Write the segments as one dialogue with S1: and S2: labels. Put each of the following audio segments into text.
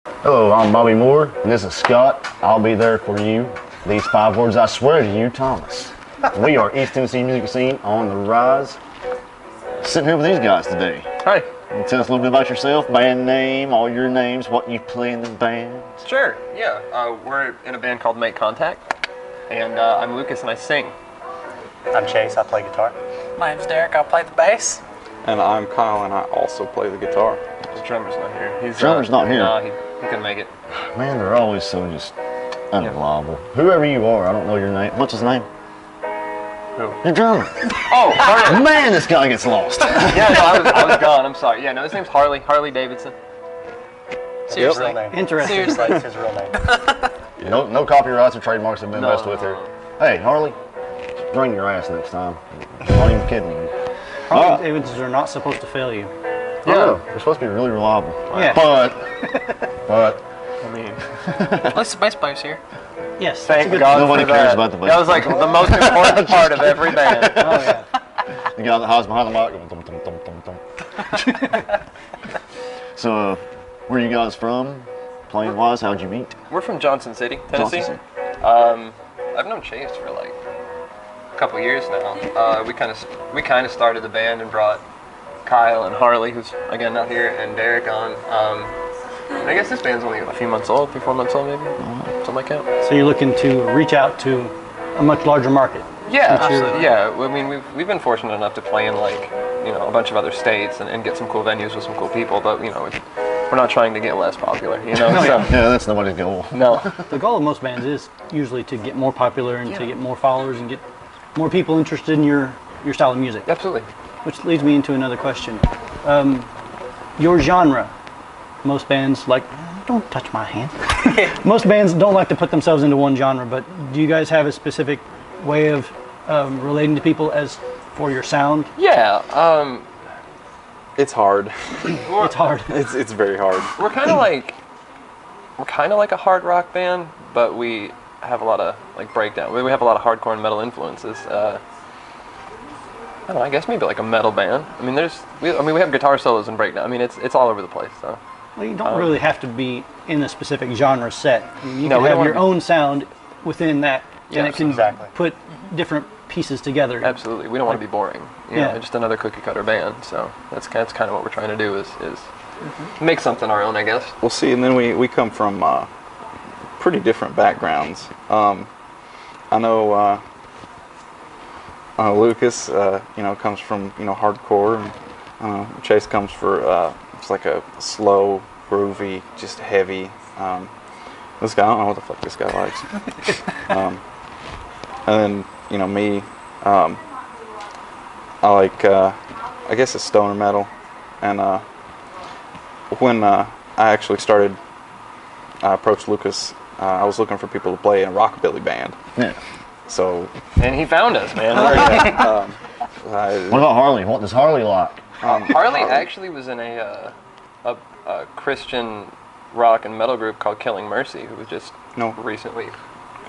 S1: Hello, I'm Bobby Moore, and this is Scott. I'll be there for you. These 5 words I swear to you, Thomas. We are East Tennessee music scene on the rise. Sitting here with these guys today.
S2: Hi.
S1: Can you tell us a little bit about yourself, band name, all your names, what you play in the band?
S2: Sure, yeah. We're in a band called Make Contact, and I'm Lucas and I sing.
S3: I'm Chase, I play guitar.
S4: My name's Derek, I'll play the bass.
S5: And I'm Kyle, and I also play the guitar.
S2: The drummer's not here.
S1: Drummer's not here?
S2: No, he couldn't make it.
S1: Man, they're always so just unreliable. Whoever you are, I don't know your name. What's his name?
S2: Who?
S1: Your drummer.
S2: Oh, Harley.
S1: Man, this guy gets lost.
S2: Yeah, no, I was gone. I'm sorry. Yeah, no, his name's Harley Davidson.
S4: Seriously.
S3: Real name.
S4: Interesting.
S3: Seriously. That's his real name.
S1: No copyrights or trademarks have been messed with here.
S2: No.
S1: Hey, Harley, bring your ass next time. I'm not even kidding you.
S6: Harley Davidsons are not supposed to fail you.
S1: Yeah, they're supposed to be really reliable.
S6: Yeah.
S1: But,
S2: I mean,
S4: At least the bass player's here.
S6: Yes.
S2: thank
S6: that's a good
S2: God
S1: Nobody
S2: for
S1: cares
S2: that.
S1: about the bass.
S2: That was like the most important part of every band.
S6: Oh yeah.
S1: the guy that hides behind the mic going, dum, dum, dum, dum. So, where are you guys from? Playing wise, how'd you meet?
S2: We're from Johnson City, Tennessee.
S1: Johnson
S2: I've known Chase for like a couple years now. We kind of started the band and brought Kyle and Harley, who's again not here, and Derek on. I guess this band's only a few months old, 3-4 months old maybe, something like that.
S6: So you're looking to reach out to a much larger market.
S2: Yeah,
S4: Absolutely.
S2: yeah. I mean, we've been fortunate enough to play in like a bunch of other states and get some cool venues with some cool people, but we're not trying to get less popular, so.
S1: Yeah, that's nobody's goal.
S2: No.
S6: The goal of most bands is usually to get more popular and to get more followers and get more people interested in your style of music.
S2: Absolutely.
S6: Which leads me into another question. Your genre. Most bands don't touch my hand. Most bands don't like to put themselves into one genre, but do you guys have a specific way of relating to people as for your sound?
S2: Yeah.
S5: It's hard.
S6: It's hard.
S5: It's very hard.
S2: We're kind of like a hard rock band, but we have a lot of like breakdown. We have a lot of hardcore and metal influences. I don't know, I guess maybe like a metal band. I mean, we have guitar solos and breakdown. I mean, it's all over the place. So.
S6: Well, you don't really have to be in a specific genre set. I mean, you
S2: No,
S6: can
S2: we
S6: have
S2: don't
S6: your
S2: wanna
S6: own sound within that, and it can
S3: exactly.
S6: put different pieces together.
S2: Absolutely, we don't want to be boring.
S6: Yeah.
S2: Just another cookie cutter band. So that's kind of what we're trying to do is make something our own, I guess.
S5: Well, see, and then we come from pretty different backgrounds. I know Lucas, comes from hardcore, and Chase comes for it's like a slow, groovy, just heavy. This guy, I don't know what the fuck this guy likes. And then me, I like I guess it's stoner metal, and when I actually started, I approached Lucas. I was looking for people to play in a rockabilly band.
S1: Yeah.
S2: So. And he found us, man.
S1: What about Harley? What does Harley like?
S2: Harley actually was in a Christian rock and metal group called Killing Mercy, who was just recently.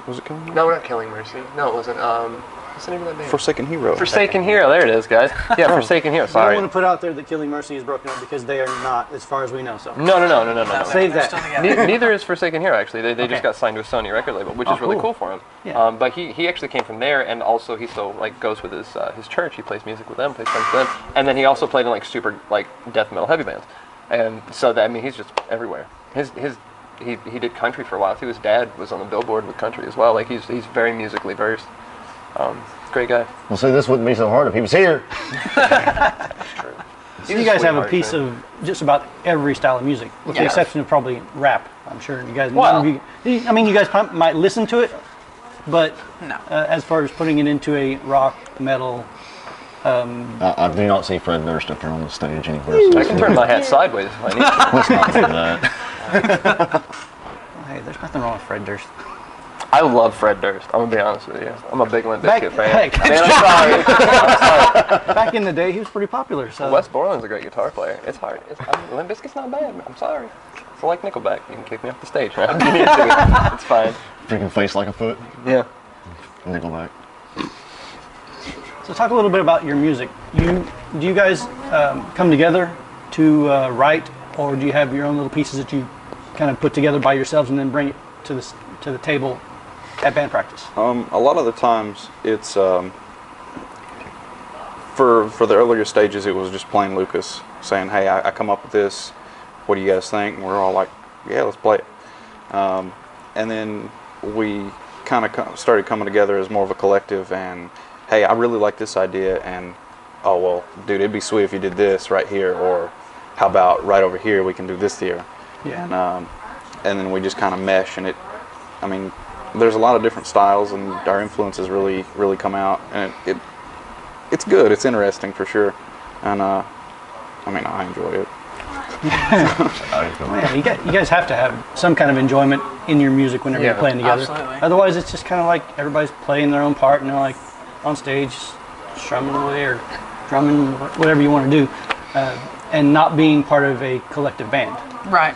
S5: Was it Killing Mercy?
S2: No, not Killing Mercy. No, it wasn't. What's the name of that band?
S5: Forsaken Hero.
S2: Forsaken Hero. There it is, guys. Yeah, Forsaken Hero.
S6: I
S2: Sorry.
S6: don't want to put out there that Killing Mercy is broken up because they are not, as far as we know. So
S2: No.
S6: save
S4: They're
S6: that.
S4: still together.
S2: Neither is Forsaken Hero, actually. They
S6: Okay.
S2: just got signed to a Sony record label, which is really
S6: cool.
S2: cool for him.
S6: Yeah.
S2: But he actually came from there, and also he still goes with his church. He plays music with them, plays drums with them, and then he also played in super death metal heavy bands, and so he's just everywhere. He did country for a while. His dad was on the Billboard with country as well. He's very musically versed. Great guy.
S1: Well, see, this wouldn't be so hard if he was here.
S2: True.
S6: So you guys have a piece of just about every style of music, with the
S2: Yeah.
S6: exception of probably rap. I'm sure you guys.
S2: Well-
S6: none of you, I mean, you guys might listen to it, but
S4: No.
S6: as far as putting it into a rock metal.
S1: I do not see Fred Durst up here on the stage anywhere.
S2: I can turn my hat sideways if I need to.
S1: Let's not do that.
S6: Hey, there's nothing wrong with Fred Durst.
S2: I love Fred Durst. I'm gonna be honest with you. I'm a big Limp Bizkit fan.
S6: Heck.
S2: Man, I'm sorry.
S6: Back in the day, he was pretty popular. So
S2: Wes Borland's a great guitar player. It's hard. Limp Bizkit's not bad. I'm sorry. It's like Nickelback. You can kick me off the stage, man. You need to. It's fine.
S1: Freaking face like a foot.
S2: Yeah.
S1: Nickelback.
S6: So talk a little bit about your music. Do you guys come together to write, or do you have your own little pieces that you kind of put together by yourselves and then bring it to the table at band practice?
S5: A lot of the times it's for the earlier stages, it was just plain Lukas saying, "Hey, I come up with this. What do you guys think?" And we're all like, "Yeah, let's play it." And then we kind of started coming together as more of a collective. And hey, I really like this idea. And oh well, dude, it'd be sweet if you did this right here, or how about right over here? We can do this here.
S6: Yeah.
S5: And then we just kind of mesh. And I mean, there's a lot of different styles, and our influences really come out. And it's good. It's interesting for sure. And I mean, I enjoy it.
S6: Yeah, you guys have to have some kind of enjoyment in your music whenever you're playing together.
S4: Absolutely.
S6: Otherwise, it's just kind of like everybody's playing their own part and they're like on stage strumming away or drumming, whatever you want to do, and not being part of a collective band.
S4: Right.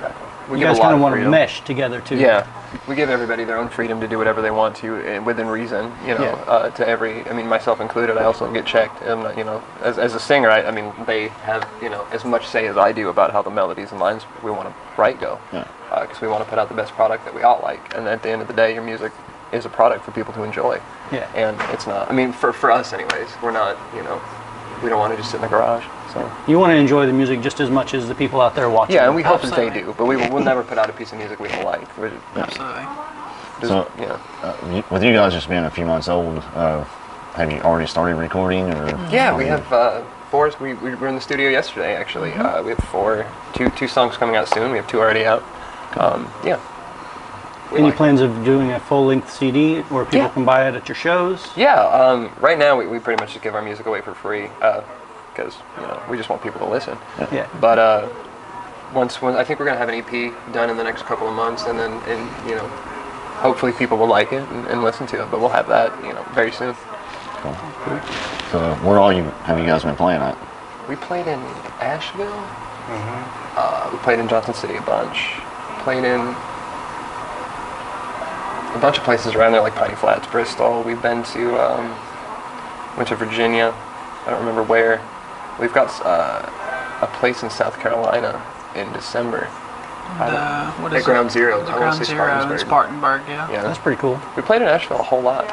S6: You guys kind of want to mesh together too.
S2: Yeah, we give everybody their own freedom to do whatever they want to, within reason. You know, to every. I mean, myself included. I also get checked, and you know, as a singer, I mean, they have as much say as I do about how the melodies and lines we want to write go, because we want to put out the best product that we all like. And at the end of the day, your music is a product for people to enjoy. Yeah. And it's not. I mean, for us, anyways, we're not. You know, we don't want to just sit in the garage. So
S6: you want to enjoy the music just as much as the people out there watching.
S2: Yeah, and we hope that they do, but we'll never put out a piece of music we don't like.
S4: Absolutely.
S1: So, with you guys just being a few months old, have you already started recording? Or
S2: yeah, we have four. We were in the studio yesterday, actually. We have two songs coming out soon. We have two already out. Yeah.
S6: Any plans of doing a full-length CD where people can buy it at your shows?
S2: Yeah. Right now, we pretty much just give our music away for free. Because we just want people to listen.
S6: Yeah.
S2: But once I think we're gonna have an EP done in the next couple of months, and then hopefully people will like it and listen to it. But we'll have that very soon.
S1: Cool. So where have you guys been playing at?
S2: We played in Asheville. We played in Johnson City a bunch. Played in a bunch of places around there, like Piney Flats, Bristol. We've been to went to Virginia. I don't remember where. We've got a place in South Carolina in December.
S4: What
S2: at
S4: is
S2: Ground Zero.
S4: The Ground Zero in Spartanburg, yeah.
S6: That's pretty cool.
S2: We played in Asheville a whole lot.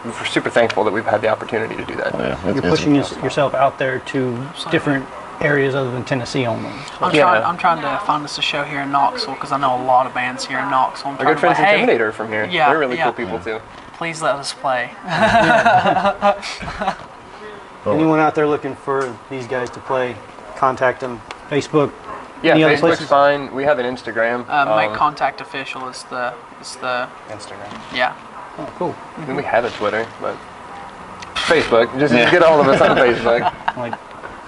S2: We're super thankful that we've had the opportunity to do that.
S1: Oh, yeah.
S6: You're pushing yourself out there to different areas other than Tennessee only. So.
S4: I'm trying to find us a show here in Knoxville, because I know a lot of bands here in Knoxville.
S2: Our good friends Intimidator from here.
S4: Yeah,
S2: they're really cool people too.
S4: Please let us play.
S6: Anyone out there looking for these guys to play, contact them. Facebook.
S2: Yeah,
S6: any other
S2: Facebook's
S6: places?
S2: fine. We have an Instagram.
S4: Make contact official is the
S3: Instagram.
S4: Yeah.
S6: Oh, cool.
S2: I mean, we have a Twitter, but Facebook. Just get all of us on Facebook.
S6: Like,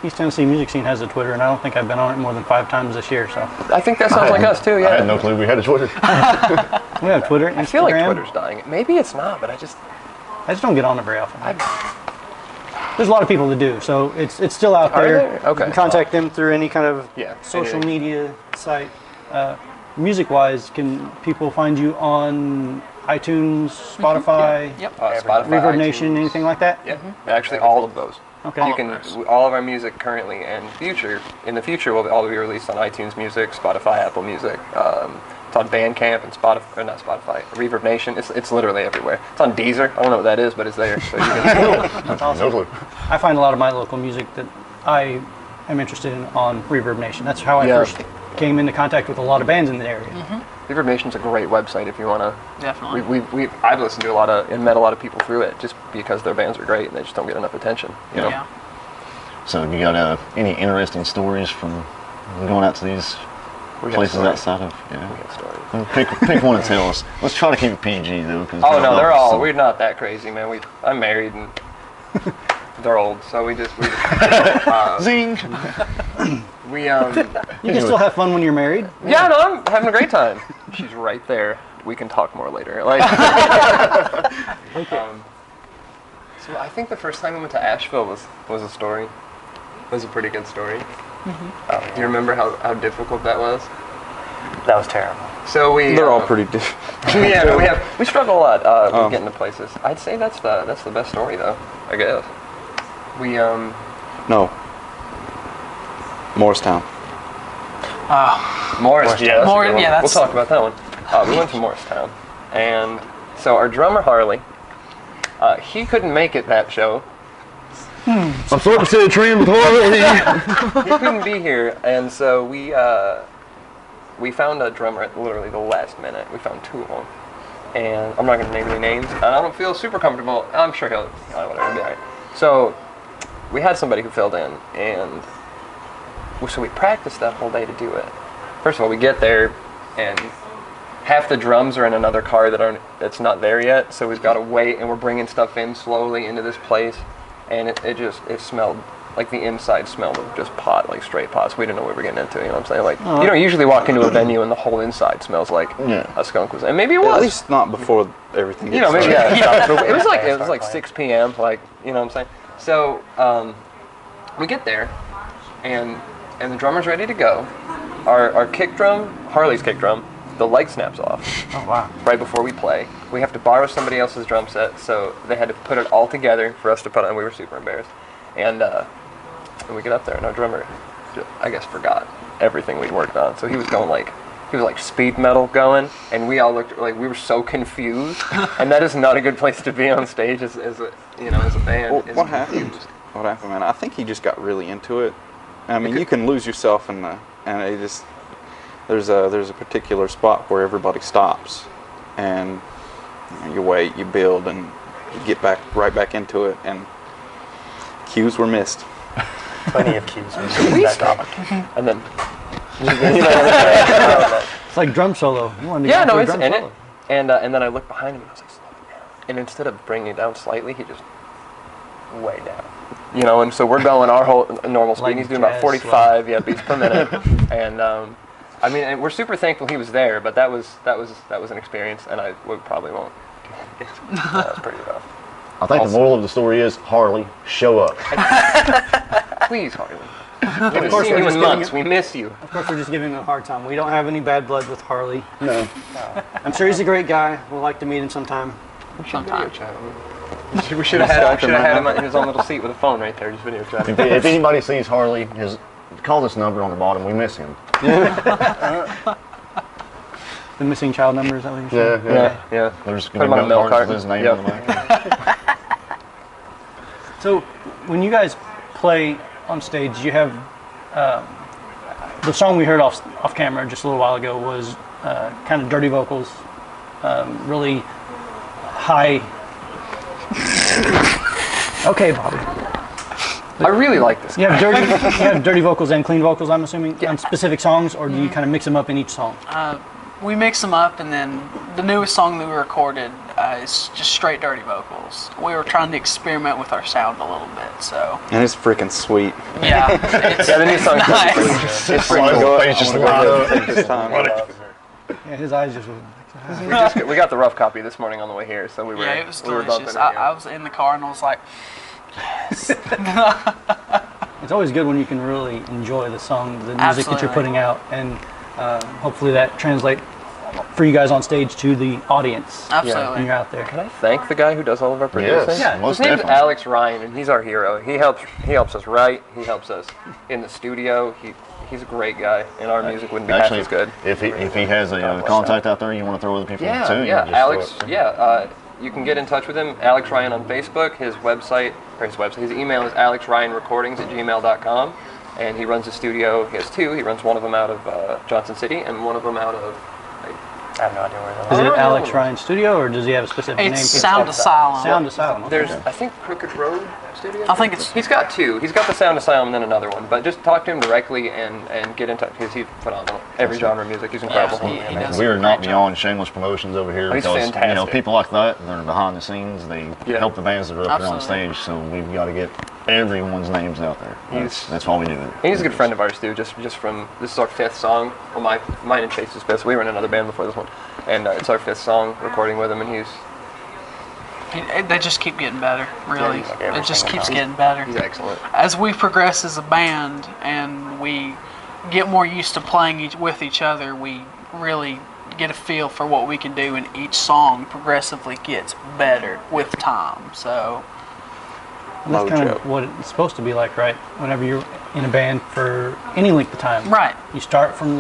S6: East Tennessee Music Scene has a Twitter, and I don't think I've been on it more than 5 times this year. So
S2: I think that sounds like us too. Yeah.
S1: I had no clue we had a Twitter.
S6: we have Twitter, Instagram.
S2: I feel like Twitter's dying. Maybe it's not, but I just
S6: don't get on it very often. There's a lot of people that do, so it's still out there.
S2: Okay.
S6: You can contact them through any kind of social
S2: anything.
S6: media site. Music-wise, can people find you on iTunes, Spotify,
S4: Yep.
S2: Spotify,
S6: Reverb
S2: iTunes.
S6: Nation, anything like that?
S2: Yeah, actually all of those.
S6: Okay.
S2: You can all of our music currently and in the future will all be released on iTunes Music, Spotify, Apple Music. It's on Bandcamp and Spotify, or not Spotify, Reverb Nation. It's literally everywhere. It's on Deezer. I don't know what that is, but it's there. So you can
S6: That's awesome.
S1: No clue.
S6: I find a lot of my local music that I am interested in on Reverb Nation. That's how I first came into contact with a lot of bands in the area.
S2: Reverb Nation's a great website if you want to.
S4: Definitely.
S2: I've listened to a lot of and met a lot of people through it just because their bands are great and they just don't get enough attention. You know?
S4: Yeah.
S1: So you got any interesting stories from going out to these places outside of?
S2: We have stories.
S1: Pick one and tell us. Let's try to keep it PG though.
S2: Oh no, they're all. We're not that crazy, man. I'm married and they're old, so we just
S1: zing.
S6: You can still have fun when you're married.
S2: Yeah, no, I'm having a great time. She's right there. We can talk more later. Like, so I think the first time we went to Asheville was a story. It was a pretty good story. Do you remember how difficult that was?
S3: That was terrible.
S2: So
S5: They're all pretty different.
S2: Yeah, we struggle a lot with getting to places. I'd say that's the best story though. I guess we
S5: No. Morristown.
S2: Morris, yeah, that's a good one.
S4: Yeah,
S2: We'll talk about that one. We went to Morristown, and so our drummer Harley, he couldn't make it that show.
S1: I'm starting to see a trend with Harley.
S2: He couldn't be here, and so we found a drummer at literally the last minute. We found 2 of them, and I'm not going to name any names. And I don't feel super comfortable. I'm sure he'll whatever, be all right. So we had somebody who filled in, and so we practiced that whole day to do it. First of all, we get there, and half the drums are in another car that's not there yet, so we've got to wait, and we're bringing stuff in slowly into this place, and it smelled like the inside smelled of just pot, like straight pot. So we didn't know what we were getting into. You know what I'm saying? Like you don't usually walk into a venue and the whole inside smells like a skunk was, and maybe it was.
S5: At least not before everything.
S2: You know, maybe it was like 6 p.m. Like you know what I'm saying? So we get there, and the drummer's ready to go. Our kick drum, Harley's kick drum, the leg snaps off.
S6: Oh, wow.
S2: Right before we play. We have to borrow somebody else's drum set, so they had to put it all together for us to put on. We were super embarrassed. And we get up there, and our drummer, I guess, forgot everything we'd worked on. So he was going like speed metal going, and we all looked like we were so confused. And that is not a good place to be on stage as a band.
S5: Well, what happened? What happened, man? I think he just got really into it. I mean, you can lose yourself in there's a particular spot where everybody stops, and you wait, you build, and you get right back into it, and cues were missed.
S3: Plenty of cues.
S2: We stopped, and then
S6: It's like drum solo. You wanted to
S2: yeah,
S6: go
S2: no,
S6: for a
S2: it's
S6: drum
S2: in
S6: solo.
S2: it. And then I looked behind him, and I was like, slow it down. And instead of bringing it down slightly, he just way down. You know, and so we're going our whole normal speed.
S6: Like
S2: He's doing about
S6: jazz
S2: 45 beats per minute, and I mean, and we're super thankful he was there. But that was an experience, and we probably won't. That was pretty rough.
S1: I think the moral of the story is Harley, show up.
S2: Please, Harley. We haven't
S6: course,
S2: seen
S6: we're
S2: you
S6: just
S2: in
S6: giving
S2: months. We miss you.
S6: Of course, we're just giving him a hard time. We don't have any bad blood with Harley.
S1: No.
S6: I'm sure he's a great guy. We'll like to meet him sometime.
S4: Sometime.
S2: We should have had him in his own little seat with a phone right there, just video chatting.
S1: If anybody sees Harley, call this number on the bottom. We miss him.
S6: The missing child number, is that what you're saying?
S2: Yeah.
S1: There's
S2: Put him
S1: going
S2: on
S1: to
S2: a
S1: be
S2: milk
S1: cards
S2: carton.
S1: with his name
S2: Yep.
S1: on the back.
S6: So, when you guys play on stage, you have the song we heard off camera just a little while ago was kind of dirty vocals, really high. Okay, Bobby.
S2: I really like this.
S6: You have dirty vocals and clean vocals, I'm assuming, on specific songs, or do you kind of mix them up in each song?
S4: We mix them up, and then the newest song that we recorded is just straight dirty vocals. We were trying to experiment with our sound a little bit, so.
S5: And it's freaking sweet.
S4: Yeah, it's
S2: Yeah, the new song's
S4: nice.
S2: It's pretty cool.
S5: This time.
S6: Yeah, his eyes just.
S2: We got the rough copy this morning on the way here, so we were.
S4: Yeah, it was
S2: we were bumping
S4: delicious.
S2: it,
S4: I was in the car and I was like, yes.
S6: It's always good when you can really enjoy the song, the music that you're
S4: Absolutely.
S6: putting out, and hopefully that translates for you guys on stage to the audience
S4: Absolutely.
S6: when you're out there.
S2: Can I thank the guy who does all of our producing?
S1: Yes,
S6: Yeah,
S1: most
S2: His name's
S1: definitely.
S2: Alex Ryan, and he's our hero. He helps us write. He helps us in the studio. He's a great guy, and our music wouldn't be
S1: Actually,
S2: half as good.
S1: if he has a contact out there, you want to throw other people
S2: Yeah,
S1: too.
S2: yeah.
S1: just
S2: Alex,
S1: throw it.
S2: yeah. You can get in touch with him, Alex Ryan on Facebook. His email is alexryanrecordings@gmail.com, and he runs a studio. He has 2. He runs one of them out of Johnson City, and one of them out of.
S3: I have no idea where
S6: Is
S3: that
S6: it Alex Ryan Studio, or does he have a specific name?
S4: It's Sound Asylum.
S6: Sound Asylum. Okay.
S2: There's, I think, Crooked Road Studio.
S4: I think it's.
S2: He's got 2. He's got the Sound Asylum and then another one. But just talk to him directly and get in touch because he's phenomenal. Every genre of music, he's incredible.
S4: he does.
S1: We are
S4: a
S1: not
S4: great
S1: beyond shameless promotions over here
S2: He's
S1: because
S2: fantastic.
S1: people like that, they're behind the scenes. They help the bands that are up there on
S4: Absolutely.
S1: stage. So we've got to get everyone's names out there. That's why we do it.
S2: And he's a good friend of ours too. Just from this is our 5th song. Well, mine and Chase's 5th. We were in another band before this one, and it's our 5th song recording with him, and
S4: They just keep getting better, really.
S3: he's like every
S4: It just
S3: single
S4: keeps
S3: time.
S4: getting better.
S2: he's excellent.
S4: As we progress as a band and we get more used to playing with each other, we really get a feel for what we can do, and each song progressively gets better with time. So
S6: And that's kind
S5: mojo.
S6: of what it's supposed to be like, right? Whenever you're in a band for any length of time.
S4: Right.
S6: You start from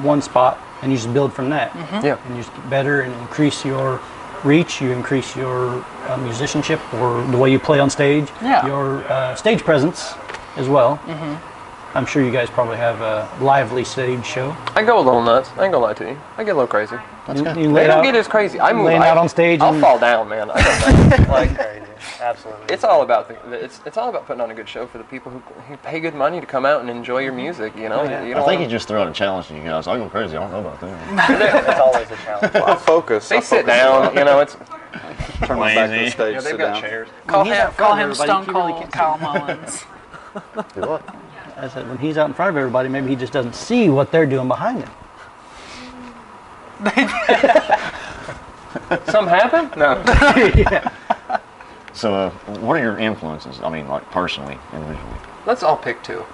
S6: one spot and you just build from that.
S2: Yeah.
S6: And you just get better and increase your reach, you increase your musicianship or the way you play on stage,
S4: Yeah.
S6: your stage presence as well. I'm sure you guys probably have a lively stage show.
S2: I go a little nuts. I ain't gonna lie to you. I get a little crazy.
S6: You lay
S2: I
S6: it
S2: don't
S6: out,
S2: get as crazy. I move.
S6: laying out on stage.
S2: I'll
S6: and-
S2: fall down, man. I don't know. Like,
S3: Crazy. Absolutely.
S2: it's all about it's all about putting on a good show for the people who pay good money to come out and enjoy your music. You know.
S6: Yeah.
S2: You
S1: I
S2: don't
S1: think he
S2: wanna-
S1: just threw out a challenge to you guys. I go crazy. I don't know about that.
S3: It's always a challenge.
S5: I focus.
S2: They
S5: I
S2: sit
S5: focus a
S2: down.
S5: lot.
S2: You know, it's
S5: Turn my back to the
S1: Lazy.
S5: stage,
S2: yeah,
S5: sit
S2: they've got
S5: down.
S2: chairs.
S4: Call
S6: he's
S4: him,
S6: out front
S4: call
S6: of
S4: him
S6: everybody,
S4: Stone
S6: you really
S4: Cold
S6: can't see
S4: Kyle Mullins.
S1: Do what?
S6: I said, when he's out in front of everybody, maybe he just doesn't see what they're doing behind him.
S2: Something happened? No.
S1: So, what are your influences? I mean, like personally, individually.
S2: Let's all pick two.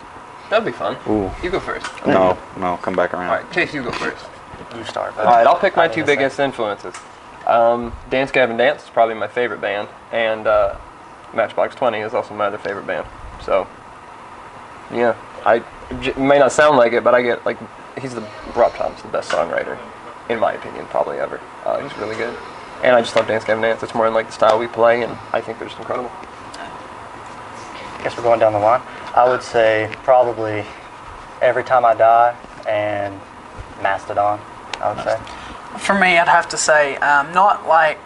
S2: That'd be fun.
S5: Ooh.
S2: You go first.
S5: No, come back around.
S2: All right, Chase, you go first.
S3: You start.
S2: All right, I'll pick my
S3: I need
S2: two
S3: a second.
S2: biggest influences. Dance Gavin Dance is probably my favorite band, and Matchbox 20 is also my other favorite band. So, yeah, it may not sound like it, but I get like Rob Thomas, the best songwriter, in my opinion, probably ever. He's really good, and I just love Dance Gavin Dance. It's more in like the style we play, and I think they're just incredible.
S3: Guess we're going down the line. I would say probably Every Time I Die and Mastodon, I would say.
S4: For me, I'd have to say, not like,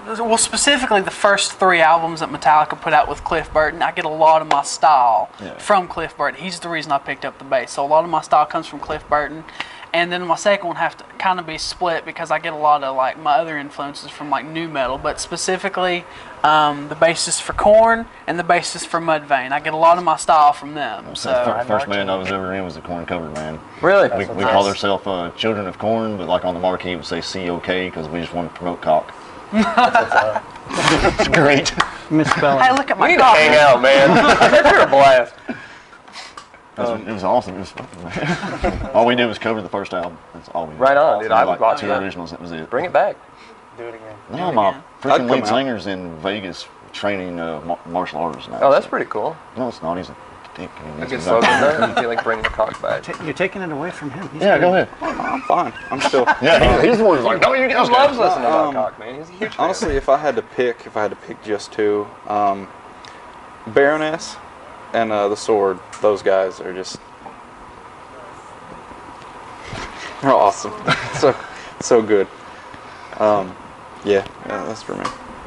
S4: well, specifically the first 3 albums that Metallica put out with Cliff Burton. I get a lot of my style from Cliff Burton. He's the reason I picked up the bass. So a lot of my style comes from Cliff Burton. And then my second one have to kind of be split because I get a lot of like my other influences from like nu metal, but specifically the bassist for Korn and the bassist for Mudvayne. I get a lot of my style from them. So
S1: First band I was ever in was the Korn cover band.
S2: Really?
S1: We called ourselves Children of Korn, but like on the marquee it would say COK because we just wanted to promote cock. It's great.
S6: Misspelling.
S4: hey, look at
S2: We
S4: my
S2: need to
S4: coffee.
S2: hang out, man. They're a blast.
S1: It was awesome. It was fun, man. All we did was cover the first album. That's all we did.
S2: Right on, dude. I would
S1: like
S2: watch
S1: 2
S2: that.
S1: originals. That was it.
S2: Bring it back.
S3: Do it again.
S1: No, my
S4: again.
S5: I'd
S1: freaking
S5: come
S1: lead
S5: out.
S1: singer's in Vegas training martial artists now.
S2: Oh, that's pretty cool.
S1: No, it's not. He's a dick. I mean,
S2: A
S1: that's
S2: good
S1: exactly-
S2: slogan, though. You feel like bring the cock back.
S6: You're taking it away from him. He's
S1: Yeah,
S6: good.
S1: go ahead.
S5: I'm fine. I'm still.
S1: Yeah, he's the one who's like, no, you
S2: He
S1: guys
S2: loves
S1: go.
S2: listening about
S5: Um,
S2: cock, man. He's a huge fan.
S5: Honestly, if I had to pick just two, Baroness and the Sword, those guys are just they're awesome. so good. Yeah, that's for me.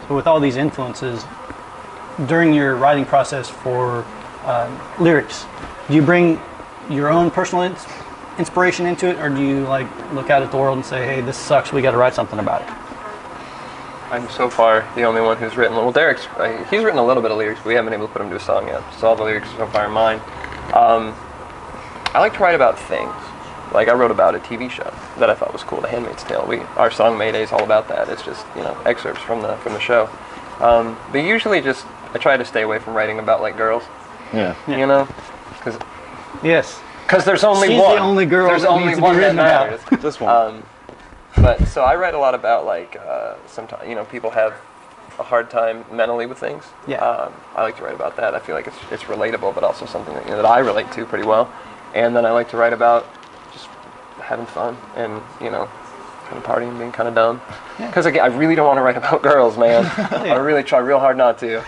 S6: So with all these influences, during your writing process for lyrics, do you bring your own personal inspiration into it, or do you like look out at the world and say, hey, this sucks, we got to write something about it?
S2: I'm so far the only one who's written. Well, Derek's he's written a little bit of lyrics, but we haven't been able to put him to a song yet. So all the lyrics so far are mine. I like to write about things. Like I wrote about a TV show that I thought was cool, The Handmaid's Tale. Our song Mayday is all about that. It's just excerpts from the show. But usually I try to stay away from writing about like girls.
S1: Yeah.
S2: You know, because
S6: Yes.
S2: there's only
S6: She's
S2: one.
S6: the only girl
S2: There's
S6: that
S2: only
S6: needs to be
S2: one that
S6: written about.
S2: matters.
S5: This one.
S2: But so I write a lot about like sometimes people have a hard time mentally with things.
S6: Yeah.
S2: I like to write about that. I feel like it's relatable, but also something that that I relate to pretty well. And then I like to write about just having fun and kind of partying, being kind of dumb. Because again, I really don't want to write about girls, man. I really try real hard not to.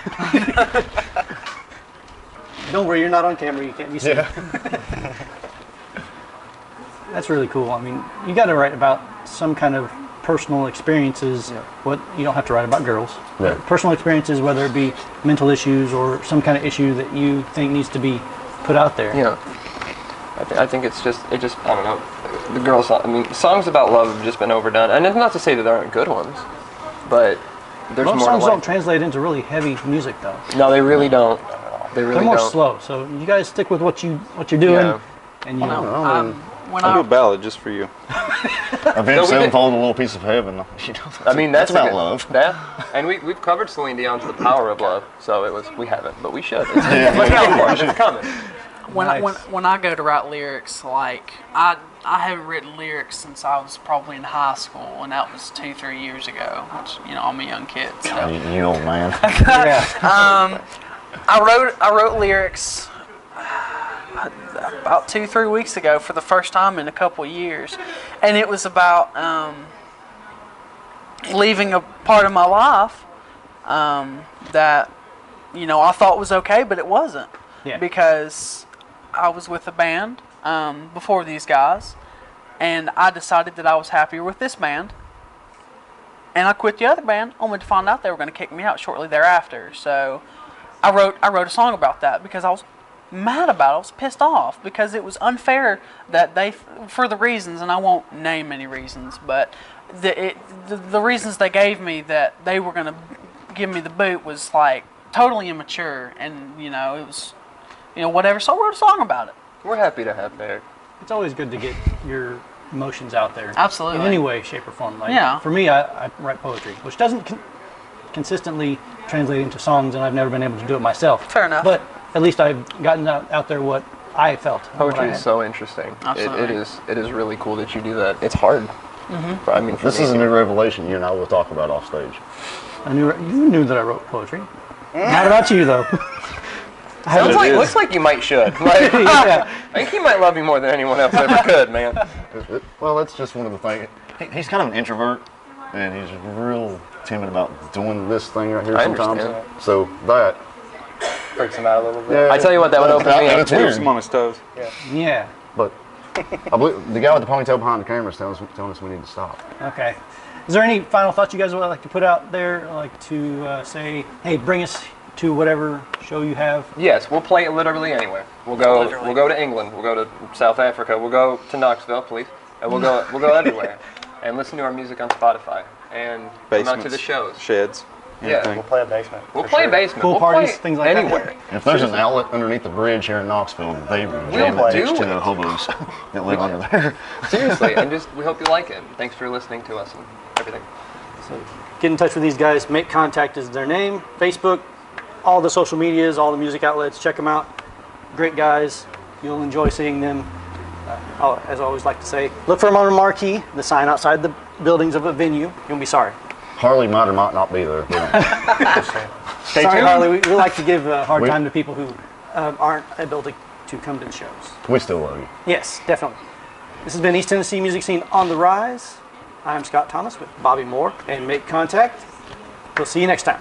S6: Don't worry, you're not on camera, you can't be seen. That's really cool. I mean, you got to write about some kind of personal experiences. What you don't have to write about girls.
S1: Right.
S6: Personal experiences, whether it be mental issues or some kind of issue that you think needs to be put out there.
S2: Yeah. I think it just I don't know. The girls, songs about love have just been overdone. And it's not to say that there aren't good ones, but there's
S6: Most
S2: more
S6: songs
S2: to
S6: don't
S2: like.
S6: translate into really heavy music though.
S2: No, they really don't. They really
S6: They're more
S2: don't.
S6: slow. So you guys stick with what you're doing,
S2: Yeah.
S6: and you know.
S4: When
S5: I'll do a
S4: I
S5: ballad just for you.
S1: Avenged
S2: we did-
S1: Sevenfold, A Little Piece of Heaven.
S2: That's
S1: about
S2: a good-
S1: love.
S2: Yeah, and we've covered Celine Dion's "The Power of Love," so we haven't, but we should. Look out for it. It's coming.
S4: when I go to write lyrics, like I haven't written lyrics since I was probably in high school, and that was 2-3 years ago. Which I'm a young kid. So.
S1: You old man.
S6: Yeah.
S4: I wrote lyrics about 2-3 weeks ago for the first time in a couple of years, and it was about leaving a part of my life that I thought was okay, but it wasn't.
S6: Yeah.
S4: Because I was with a band before these guys, and I decided that I was happier with this band, and I quit the other band only to find out they were going to kick me out shortly thereafter. So I wrote a song about that because I was mad about it. I was pissed off because it was unfair that they, for the reasons, and I won't name any reasons, but the reasons they gave me that they were going to give me the boot was like totally immature, and it was whatever. So I wrote a song about it.
S2: We're happy to have Barrett.
S6: It's always good to get your emotions out there.
S4: Absolutely.
S6: In any way, shape, or form. Like,
S4: yeah.
S6: For me, I write poetry, which doesn't consistently translate into songs, and I've never been able to do it myself.
S4: Fair enough.
S6: But at least I've gotten out there what I felt.
S2: Poetry is so interesting.
S4: Absolutely.
S2: It is really cool that you do that. It's hard.
S4: Mm-hmm.
S2: I mean,
S1: This is a new revelation you and I will talk about off stage.
S6: You knew that I wrote poetry. Not about you, though.
S2: Looks like you might should. Like,
S6: Yeah.
S2: I think he might love you more than anyone else ever could, man.
S1: Well, that's just one of the things. He's kind of an introvert, and he's real timid about doing this thing right here
S2: I
S1: sometimes.
S2: understand.
S1: So that.
S3: Freaks him out a little bit.
S1: Yeah,
S2: I tell you what, that would open me up
S1: It's
S2: too.
S1: weird.
S5: Keeps him on his toes.
S6: Yeah.
S1: But I believe the guy with the ponytail behind the camera is telling us we need to stop.
S6: Okay. Is there any final thoughts you guys would like to put out there? Like to say, hey, bring us to whatever show you have?
S2: Yes, we'll play it literally anywhere. We'll go to England. We'll go to South Africa. We'll go to Knoxville, please, and we'll go everywhere, and listen to our music on Spotify and come out to the shows.
S5: Sheds.
S2: Yeah.
S5: anything.
S3: We'll play a basement.
S2: We'll
S3: for
S2: play
S3: sure.
S2: basement.
S6: Pool
S2: We'll
S6: parties,
S2: play
S6: things like that.
S2: anywhere.
S1: If there's an outlet underneath the bridge here in Knoxville, they jam it
S2: do
S1: next to
S2: it.
S1: the hobos that live under there.
S2: Seriously, and we hope you like it. Thanks for listening to us and everything.
S6: So get in touch with these guys. Make Contact is their name. Facebook, all the social medias, all the music outlets. Check them out. Great guys. You'll enjoy seeing them. As I always like to say, look for them on a marquee, the sign outside the buildings of a venue. You won't be sorry.
S1: Harley might or might not be there.
S6: Sorry,
S2: tuned.
S6: Harley. We like to give a hard time to people who aren't able to come to the shows.
S1: We still love you.
S6: Yes, definitely. This has been East Tennessee Music Scene on the Rise. I'm Scott Thomas with Bobby Moore and Make Contact. We'll see you next time.